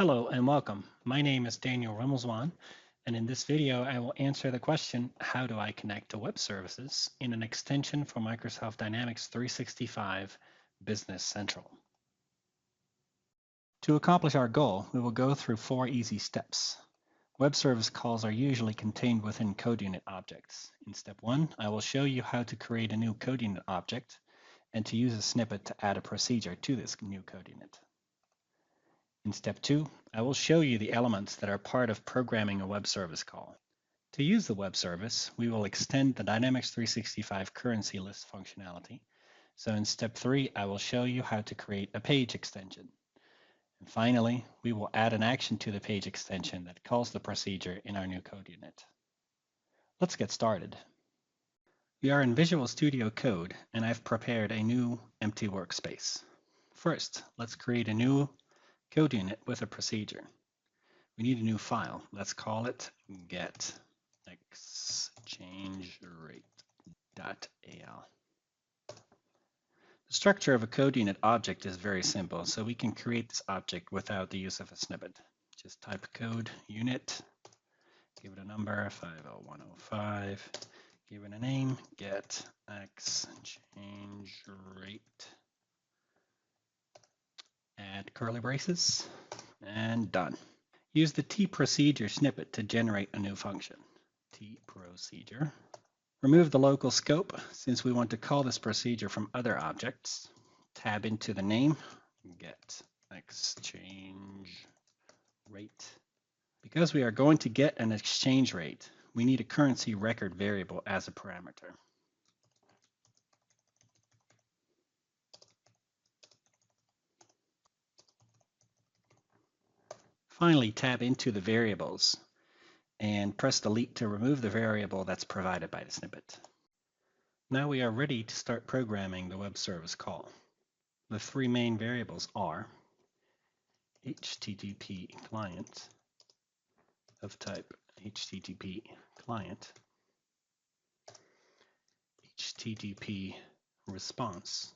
Hello and welcome. My name is Daniel Rummelswan, and in this video I will answer the question, how do I connect to web services in an extension for Microsoft Dynamics 365 Business Central. To accomplish our goal, we will go through 4 easy steps. Web service calls are usually contained within Codeunit objects. In step 1, I will show you how to create a new Codeunit object and to use a snippet to add a procedure to this new Codeunit. In step 2, I will show you the elements that are part of programming a web service call. To use the web service, we will extend the Dynamics 365 currency list functionality. So in step 3, I will show you how to create a page extension. And finally, we will add an action to the page extension that calls the procedure in our new Codeunit. Let's get started. We are in Visual Studio Code, and I've prepared a new empty workspace. First, let's create a new Codeunit with a procedure. We need a new file. Let's call it getExchangeRate.al. The structure of a Codeunit object is very simple, so we can create this object without the use of a snippet. Just type Codeunit, give it a number 50105, give it a name getExchangeRate, add curly braces, and done. Use the tProcedure snippet to generate a new function. tProcedure. Remove the local scope since we want to call this procedure from other objects. Tab into the name, getExchangeRate. Because we are going to get an exchange rate, we need a currency record variable as a parameter. Finally, tab into the variables and press delete to remove the variable that's provided by the snippet. Now we are ready to start programming the web service call. The 3 main variables are HTTP client of type HTTP client, HTTP response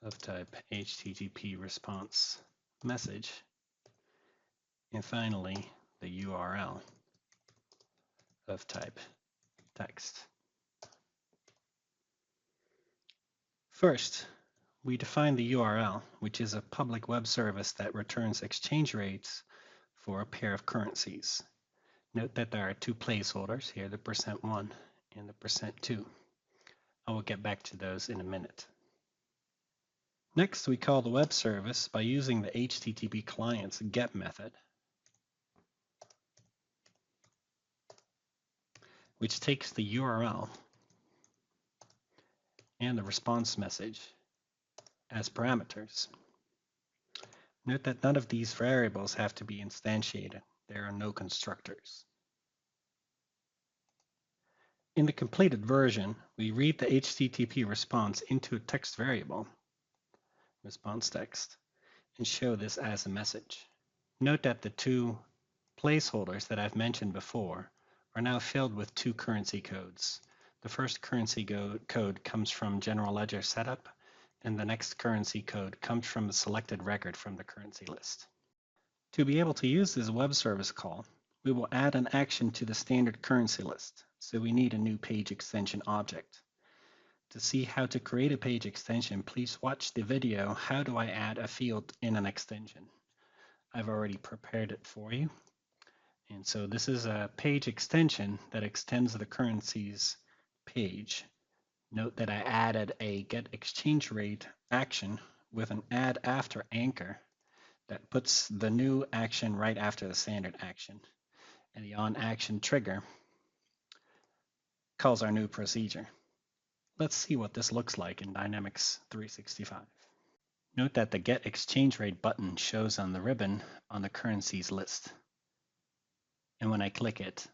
of type HTTP response message, and finally the URL of type text. First, we define the URL, which is a public web service that returns exchange rates for a pair of currencies. Note that there are 2 placeholders here, the %1 and the %2. I will get back to those in a minute. Next, we call the web service by using the HTTP client's get method, which takes the URL and the response message as parameters. Note that none of these variables have to be instantiated. There are no constructors. In the completed version, we read the HTTP response into a text variable, response text, and show this as a message. Note that the 2 placeholders that I've mentioned before are now filled with 2 currency codes. The first currency code comes from General Ledger Setup, and the next currency code comes from the selected record from the currency list. To be able to use this web service call, we will add an action to the standard currency list, so we need a new page extension object. To see how to create a page extension, please watch the video, How Do I Add a Field in an Extension? I've already prepared it for you. And so this is a page extension that extends the currencies page. Note that I added a get exchange rate action with an add after anchor that puts the new action right after the standard action. And the on action trigger calls our new procedure. Let's see what this looks like in Dynamics 365. Note that the Get Exchange Rate button shows on the ribbon on the currencies list. And when I click it,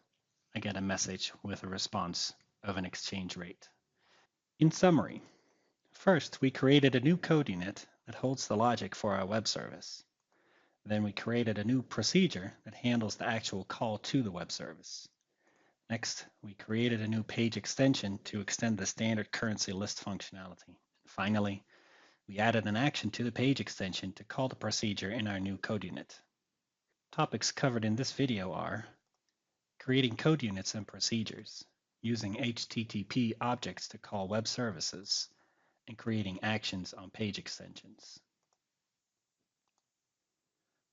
I get a message with a response of an exchange rate. In summary, first we created a new Codeunit that holds the logic for our web service. Then we created a new procedure that handles the actual call to the web service. Next, we created a new page extension to extend the standard currency list functionality. Finally, We added an action to the page extension to call the procedure in our new Codeunit. Topics covered in this video are creating code units and procedures, using HTTP objects to call web services, and creating actions on page extensions.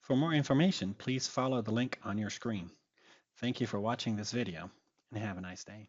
For more information, please follow the link on your screen. Thank you for watching this video, and have a nice day.